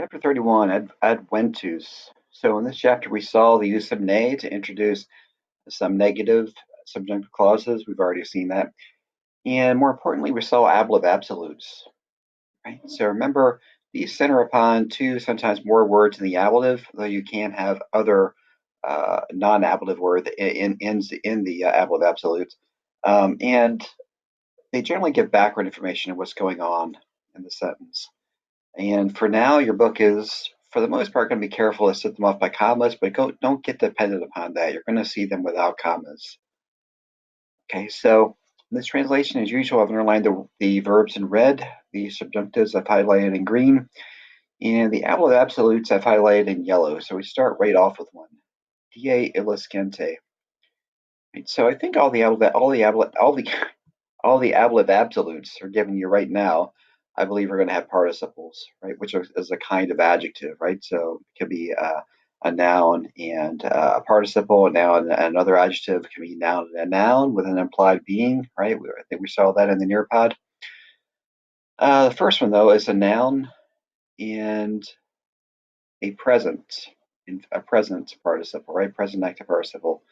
Chapter 31, adventus. So in this chapter, we saw the use of ne to introduce some negative subjunctive clauses. We've already seen that. And more importantly, we saw ablative absolutes. Right? So remember, these center upon two, sometimes more words in the ablative, though you can have other non-ablative words in the ablative absolutes. And they generally give background information of what's going on in the sentence. And for now, your book is, for the most part, going to be careful to set them off by commas, but don't get dependent upon that. You're going to see them without commas. Okay, so in this translation, as usual, I've underlined the verbs in red, the subjunctives I've highlighted in green, and the ablative absolutes I've highlighted in yellow. So we start right off with one. Die illuscente. Right, so I think all the ablative absolutes are given you right now. I believe we're going to have participles, right, which is a kind of adjective, right? So it could be a noun and a participle, a noun, and another adjective can be noun and a noun with an implied being, right? I think we saw that in the Nearpod. The first one, though, is a noun and a present, a present participle, right? Present active participle.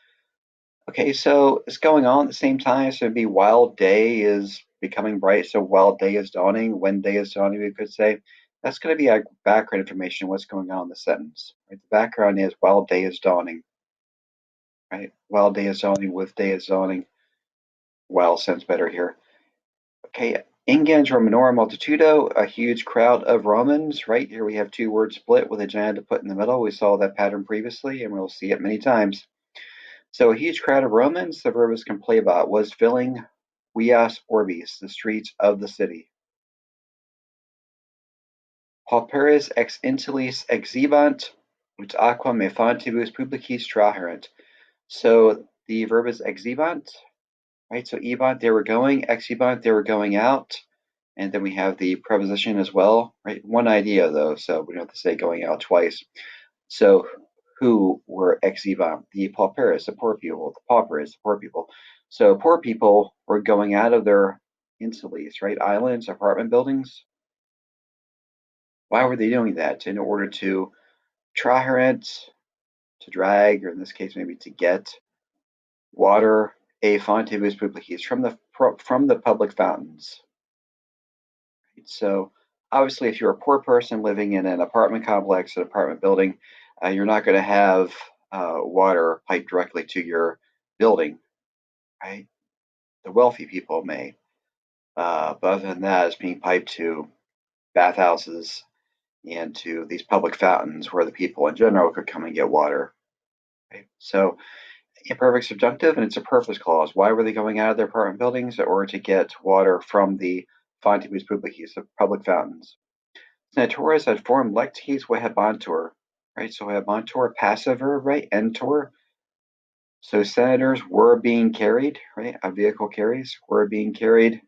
Okay, so it's going on at the same time. So it'd be while day is becoming bright. So while day is dawning, when day is dawning, we could say. That's going to be our background information, what's going on in the sentence. Right? The background is while day is dawning. Right? While day is dawning, with day is dawning. While sounds better here. Okay, ingens Romanorum multitudo, a huge crowd of Romans. Right here we have two words split with a genitive put in the middle. We saw that pattern previously, and we'll see it many times. So a huge crowd of Romans, the verb is compleba, was filling vias orbis, the streets of the city. Pauperes ex insulis exhibant, ut aquam me fantibus publicis traherent. So the verb is exhibant, right? So ebant, they were going, exhibant, they were going out. And then we have the preposition as well, right? One idea though, so we don't have to say going out twice. So who were exhibant? The pauperes, the poor people, the paupers, the poor people. So poor people were going out of their insules, right? Islands, apartment buildings. Why were they doing that? In order to traherent, to drag, or in this case maybe to get water, a fontibus publicis from the public fountains. Right? So obviously, if you're a poor person living in an apartment complex, an apartment building, you're not going to have water piped directly to your building, right? The wealthy people may, but other than that, it's being piped to bathhouses and to these public fountains where the people in general could come and get water. Right? So imperfect subjunctive, and it's a purpose clause. Why were they going out of their apartment buildings? In order to get water from the fontibus publicis, the public fountains. Senatores had formed lectes vehebantur, right? So vehebantur, passive verb, right? Entor. So senators were being carried, right? A vehicle carries, were being carried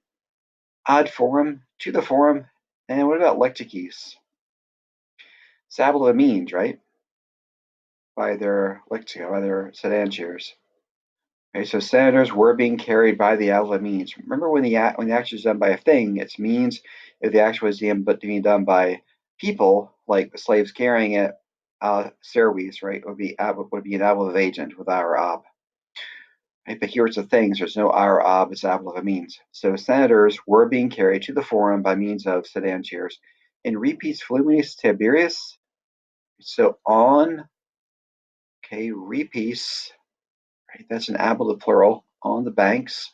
ad forum, to the forum. And what about lectices? Sabula means, right? By their lectica, by their sedantiers. Okay, so senators were being carried by the Avila means. Remember when the action is done by a thing, it means if the action was being done by people, like the slaves carrying it, servis, right, would be an ablative agent with our ob. Right? But here it's the things, there's no our ob, it's ablative means. So senators were being carried to the forum by means of sedantiers. In repis fluminis Tiberius, so on, okay, repis, right, that's an ablative plural, on the banks,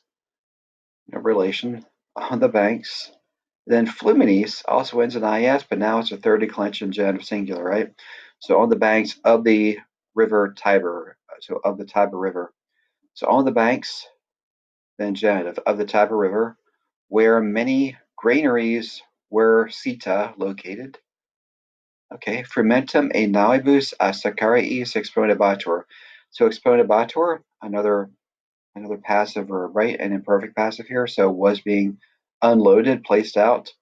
no relation, on the banks. Then fluminis also ends in is, but now it's a third declension genitive singular, right? So on the banks of the river Tiber, so of the Tiber River. So on the banks, then genitive, of the Tiber River, where many granaries were sita located. Okay, fermentum e naivus a sacchariis exponebatur. So exponebatur, another passive verb, right? An imperfect passive here. So was being unloaded, placed out.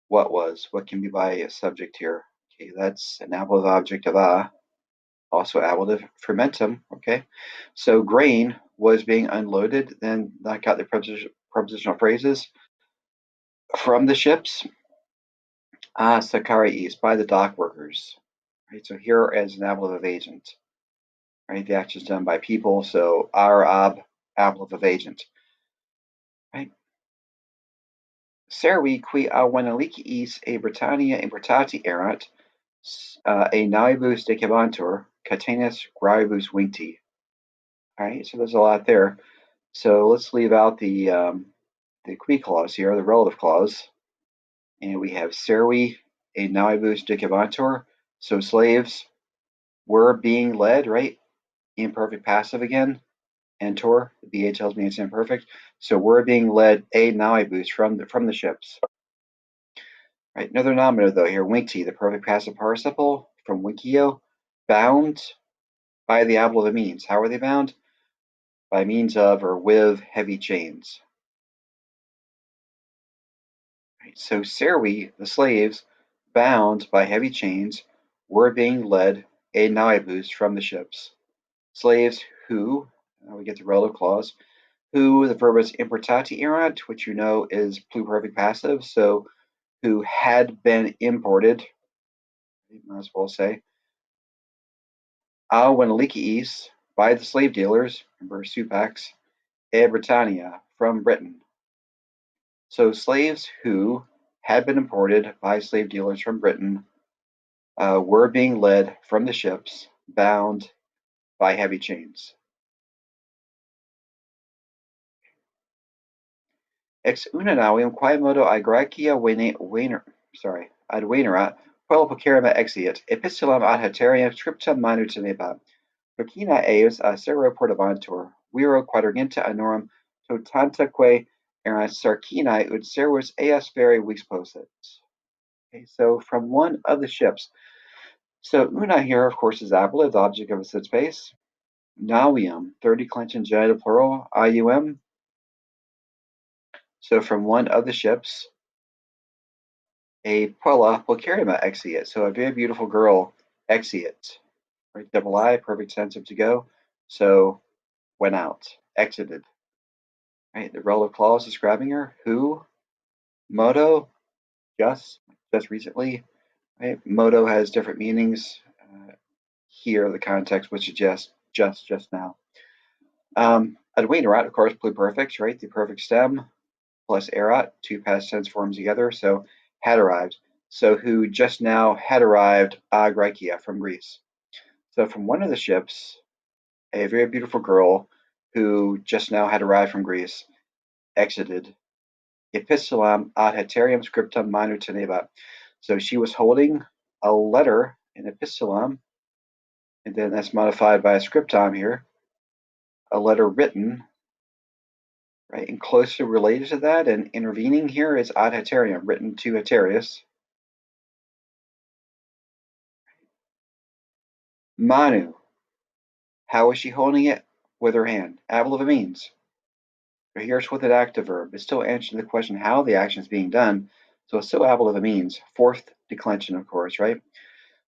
What was? What can be by a subject here? Okay, that's an ablative object of also ablative fermentum. Okay, so grain was being unloaded. Then I got the prepositional phrases from the ships. Sakari East, by the dock workers. Right, so here as an ablative agent. Right, the action is done by people, so our ablative agent. Right. Servi qui awenaliciis a Britannia importati erant, a naivus decabantur, catenus gravibus vincti. All right, so there's a lot there. So let's leave out the qui clause here, the relative clause, and we have servi a naivus decabantur. So slaves were being led, right? Imperfect passive again. Entor, the BA tells me it's imperfect. So we're being led a naivus from the ships. Right, another nominative though here, wincti, the perfect passive participle from winkio, bound by the ablative means. How are they bound? By means of or with heavy chains. Right, so servi, the slaves, bound by heavy chains, were being led a naivus from the ships. Slaves who, we get the relative clause, who, the verb is importati erant, which you know is pluperfect passive, so who had been imported, you might as well say, Wenalikiis, by the slave dealers, remember Supax, e Britannia, from Britain. So slaves who had been imported by slave dealers from Britain were being led from the ships, bound by heavy chains. Ex una navium quae modo aegracia advenerat, quel pocerima exiit, epistulam ad hateriam scriptum minor tenebat. Procina eius a sero portavantur, viro quadraginta anorum totantaque erant sarcinae ut servus eas vere vis possit. Okay, so from one of the ships. So una here, of course, is ablative, the object of a set space. Navium, third declension genitive plural, ium. So from one of the ships, a puella pulcherrima exiit. So a very beautiful girl exiit. Right? Double I, perfect sense of to go. So went out, exited. Right? The relative clause describing her. Who? Modo, just recently. Right? Modo has different meanings. Here, the context would suggest just now. Adwenerat, of course, pluperfect, right? The perfect stem plus erat, two past tense forms together. So had arrived. So who just now had arrived a Graecia from Greece. So from one of the ships, a very beautiful girl who just now had arrived from Greece exited epistulam ad haterium scriptum minor tenebat. So she was holding a letter in epistulam, and then that's modified by a scriptum here, a letter written, right? And closely related to that and intervening here is ad haterium, written to Haterius. Manu, how is she holding it? With her hand. Ablative means. But here's with an active verb. It's still answering the question how the action is being done. So it's still ablative means. Fourth declension, of course, right?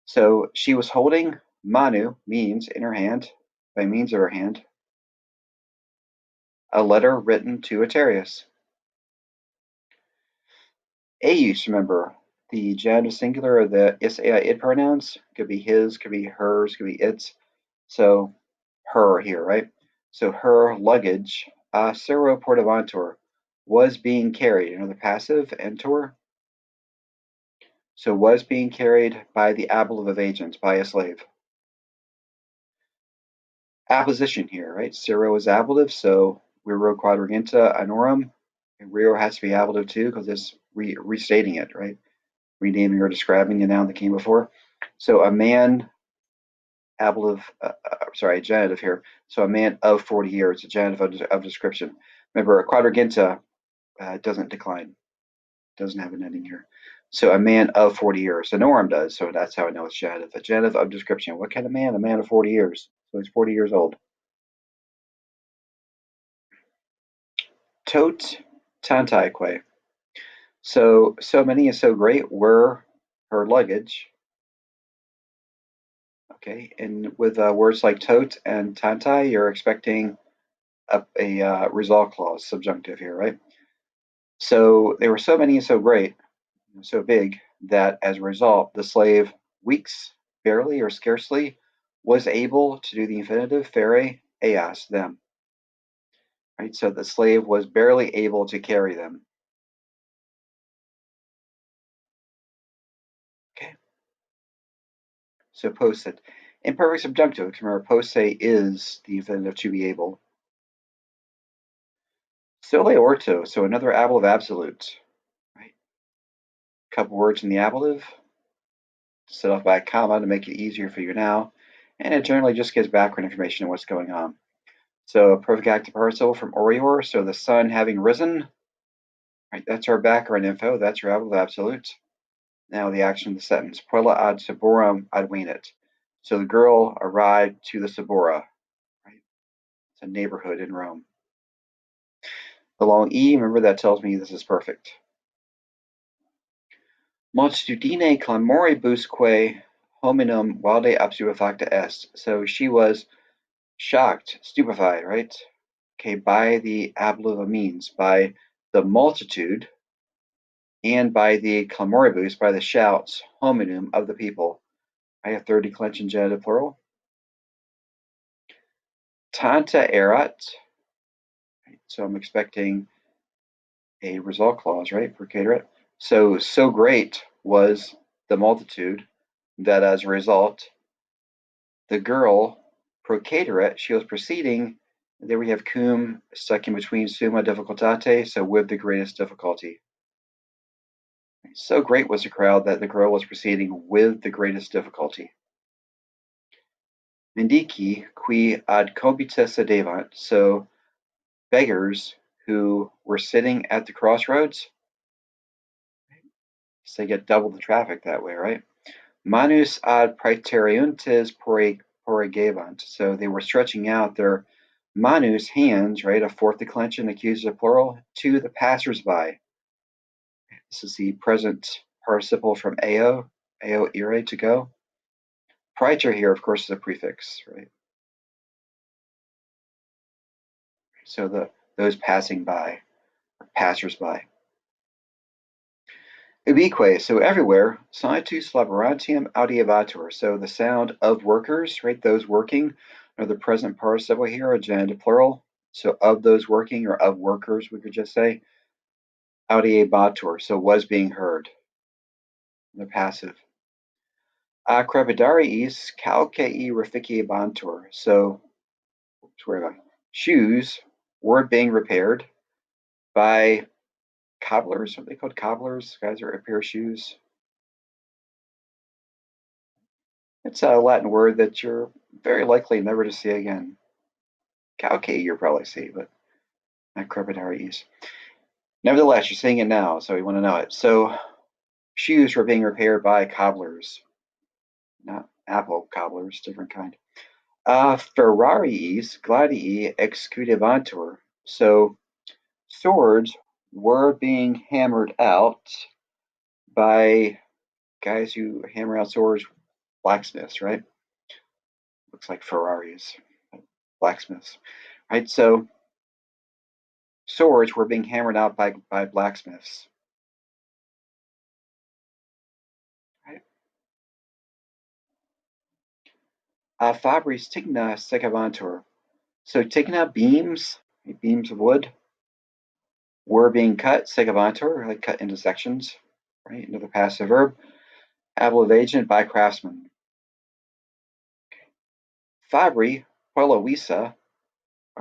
So she was holding Manu, means in her hand, by means of her hand, a letter written to Haterius. Eius, remember, the genitive singular of the is, it pronouns could be his, could be hers, could be its. So her here, right? So her luggage, sero portavantur, was being carried. You know, the passive, entor. So was being carried by the ablative agent, by a slave. Apposition here, right? Sero is ablative, so viro quadraginta anorum. And viro has to be ablative too, because it's restating it, right? Renaming or describing the noun that came before. So a man, ablative, genitive here. So a man of 40 years, a genitive of description. Remember, a quadraginta doesn't decline, doesn't have an ending here. So a man of 40 years. The norm does, so that's how I know it's genitive. A genitive of description. What kind of man? A man of 40 years. So he's 40 years old. Tot tantaeque. So many and so great were her luggage. Okay, and with words like tot and tantai, you're expecting a result clause, subjunctive here, right? So they were so many and so great, so big, that as a result, the slave weeks, barely or scarcely, was able to do the infinitive fere eas, them. Right? So the slave was barely able to carry them. Okay. So posse. Imperfect subjunctive. Remember, posse is the infinitive to be able. Sole orto, so another ablative absolute. Right? A couple words in the ablative, set off by a comma to make it easier for you now, and it generally just gives background information on what's going on. So perfect active participle from orior, so the sun having risen. Right, that's our background info. That's your ablative absolute. Now the action of the sentence. Puella ad Saborum advenit. So the girl arrived to the Sabora. Right? It's a neighborhood in Rome. The long E, remember that tells me this is perfect. Multitudine clamoribusque hominum valde abstupefacta est. So she was shocked, stupefied, right? Okay, by the ablative means, by the multitude, and by the clamoribus, by the shouts, hominum, of the people. I have third declension genitive plural. Tanta erat. So I'm expecting a result clause, right? Procederet. So great was the multitude that as a result, the girl procederet, she was proceeding. There we have cum stuck in between summa difficultate, so with the greatest difficulty. So great was the crowd that the girl was proceeding with the greatest difficulty. Mendici qui ad cobitus sedevant, so beggars who were sitting at the crossroads. So they get double the traffic that way, right? Manus ad praeteriuntes porregavant. So they were stretching out their manus, hands, right? A fourth declension, accusative plural, to the passersby. This is the present participle from eo ire, to go. Praetor here, of course, is a prefix, right? So those passing by, or passersby. Ubique, so everywhere. Sonitus laborantium audiavatur, so the sound of workers, right? Those working, or the present participle here, a genitive plural. So of those working, or of workers, we could just say. Audiavatur, so was being heard. The passive. Acrepidariis calcei reficibantur, so shoes were being repaired by cobblers. What are they called? Cobblers? Guys that repair shoes. It's a Latin word that you're very likely never to see again. Calcate you'll probably see, but not crepidariis. Nevertheless, you're seeing it now, so you want to know it. So shoes were being repaired by cobblers, not apple cobblers, different kind. Ferrariis gladii excudebantur. So swords were being hammered out by guys who hammer out swords, blacksmiths, right? Looks like Ferraris, blacksmiths, right? So swords were being hammered out by blacksmiths. Right? Fabris tigna secavantur. So tigna beams, beams of wood, were being cut, secavantur, like cut into sections, right? Into the passive verb. Ablative agent by craftsmen. Fabri, Puella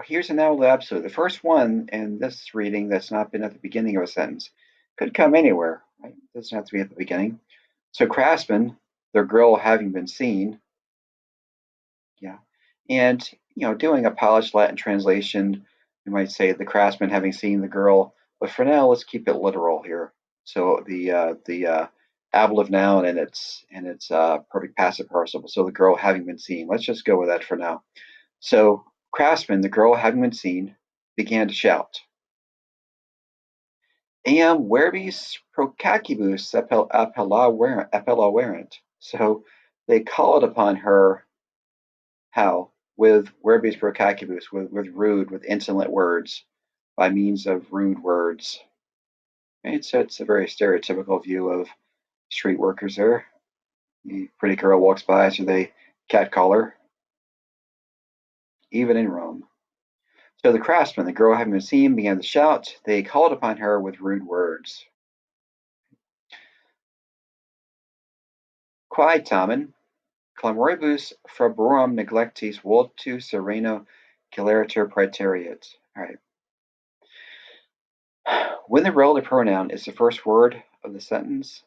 here's an ablative absolute. The first one in this reading that's not been at the beginning of a sentence could come anywhere, right? It doesn't have to be at the beginning. So craftsman, their girl having been seen, yeah. And, doing a polished Latin translation, you might say the craftsman having seen the girl, but for now, let's keep it literal here. So the ablative noun and its perfect passive participle. So the girl having been seen. Let's just go with that for now. So craftsman, the girl having been seen, began to shout. Eam verbis procacibus appellaverent. So they called upon her. How? With verbis procacibus, with rude, with insolent words, by means of rude words. Right? So it's a very stereotypical view of Street workers there. The pretty girl walks by, so they catcall her, even in Rome. So the craftsman, the girl having been seen, began to shout. They called upon her with rude words. Quae tamen, clamoribus fabrorum neglectis voltu sereno celeriter praeteriat. All right. When the relative pronoun is the first word of the sentence,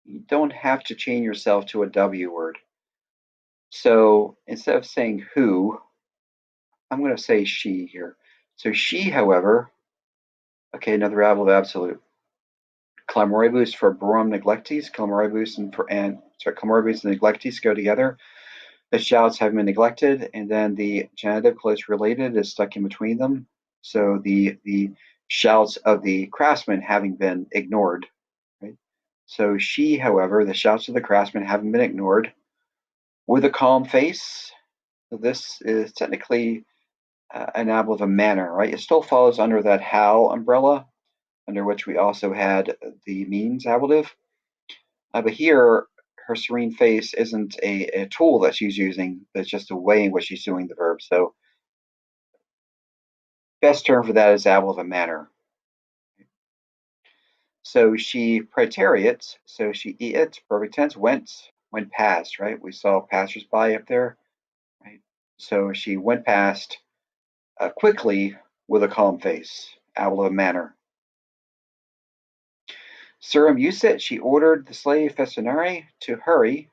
you don't have to chain yourself to a W word. So instead of saying who, I'm going to say she here. So she, however, okay, another adverb of absolute. Clamoribus for brorum neglectis, clamoribus clamoribus and neglectis go together. The shouts have been neglected, and then the genitive close related is stuck in between them. So the shouts of the craftsman having been ignored. Right? So she, however, the shouts of the craftsman having been ignored, with a calm face. So this is technically an adverb of a manner, right? It still falls under that how umbrella, under which we also had the means ablative. But here, her serene face isn't a tool that she's using, but it's just a way in which she's doing the verb. So best term for that is ablative of a manner. So she praeteriates, so she eat, perfect tense, went past, right? We saw passersby up there, right? So she went past quickly with a calm face, ablative of manner. Surum usit, she ordered the slave Festinare to hurry.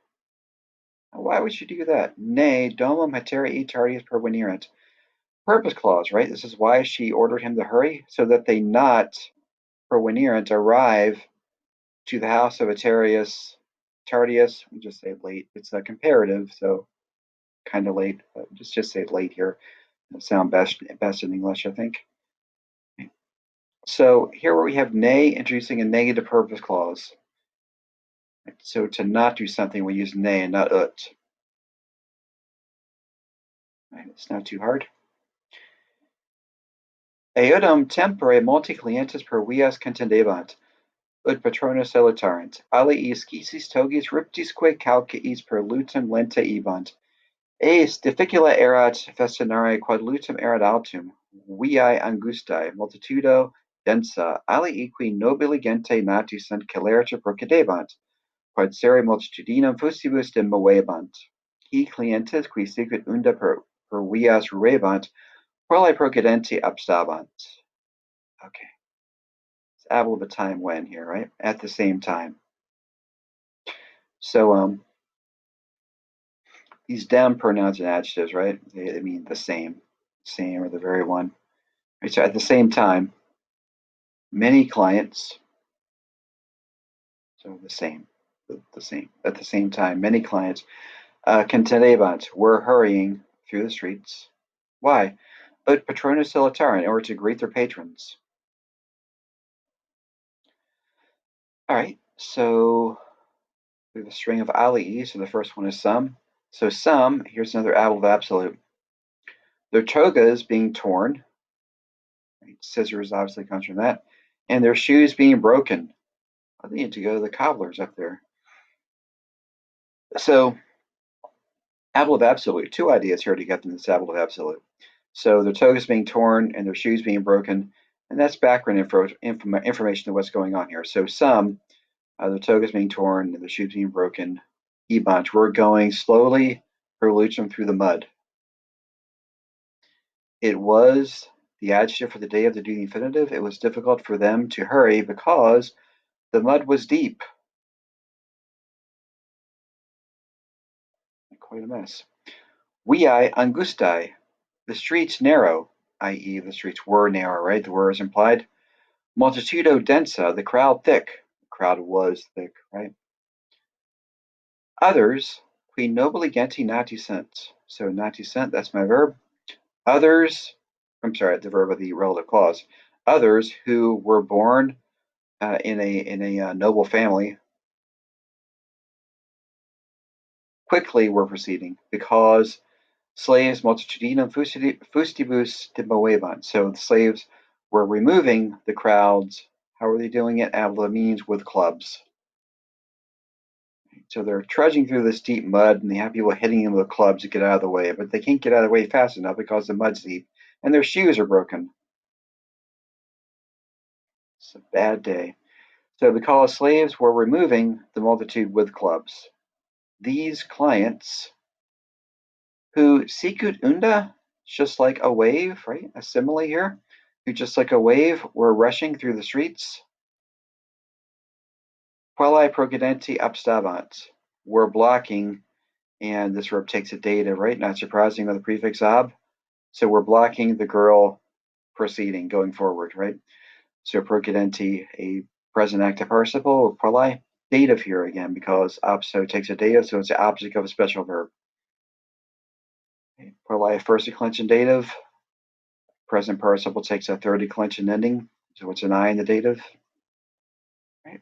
Why would she do that? Nay, domum haterii tardius pervenerant. Purpose clause, right? This is why she ordered him to hurry, so that they not pervenerant arrive to the house of Atarius Tardius. We just say late. It's a comparative, so kind of late. But just say late here. It'll sound best in English, I think. So here we have nay introducing a negative purpose clause. So to not do something, we use nay and not ut. Right, it's not too hard. Eodum tempore multi clientes per vias contendebant, ut patronus elitarent, alii scisis togis ruptisque calceis per lutum lente ebant. Eis difficula erat festinare quod lutum erat altum, viae angustae, multitudo densa, alii qui nobili gente nati sunt celeriter procedebant, quod sere multitudinum fustibus demoebant. Qui clientes qui sicut unda per vias ruebant, prole procedenti abstabant. Okay. It's ablative of time when here, right? At the same time. So these dem pronouns and adjectives, right? They mean the same or the very one. Right, so at the same time, many clients, so the same. At the same time, many clients, contendebant, were hurrying through the streets. Why? Ut patronus salutare, in order to greet their patrons. All right, so we have a string of alii, so the first one is some. So some, here's another adverb of absolute. Their togas being torn, right? Scissors obviously comes from that, and their shoes being broken. I need to go to the cobblers up there. So adverb of absolute, two ideas here to get them this adverb of absolute. So their togas being torn and their shoes being broken, and that's background information of what's going on here. So some, the togas being torn and the shoes being broken, ebant, we're going slowly through the mud. It was the adjective for the day of the duty infinitive. It was difficult for them to hurry because the mud was deep. Quite a mess. Viae angustae, the streets narrow, i.e. the streets were narrow, right? The word is implied. Multitudo densa, the crowd thick. The crowd was thick, right? Others, qui nobili genti nati sunt. So nati sunt, that's my verb. Others, I'm sorry, the verb of the relative clause. Others who were born in a noble family quickly were proceeding because slaves multitudinum fustibus demoebant. So the slaves were removing the crowds. How were they doing it? Abla means with clubs. So they're trudging through this deep mud, and they have people hitting them with clubs to get out of the way, but they can't get out of the way fast enough because the mud's deep, and their shoes are broken. It's a bad day. So because slaves were removing the multitude with clubs, these clients who sikut unda, just like a wave, right? A simile here, who just like a wave were rushing through the streets. Quaeli procedenti abstavant, were blocking, and this verb takes a dative, right? Not surprising with the prefix ab. So we're blocking the girl proceeding, going forward, right? So procedenti, a present active participle, quaeli, dative here again, because abso takes a dative, so it's the object of a special verb. Quaeli, first declension dative, present participle takes a third declension ending, so it's an I in the dative. Right?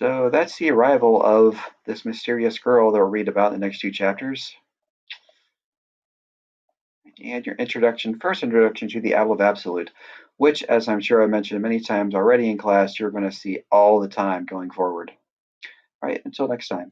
So that's the arrival of this mysterious girl that we'll read about in the next two chapters. And your first introduction to the adverb absolute, which, as I'm sure I mentioned many times already in class, you're going to see all the time going forward. All right, until next time.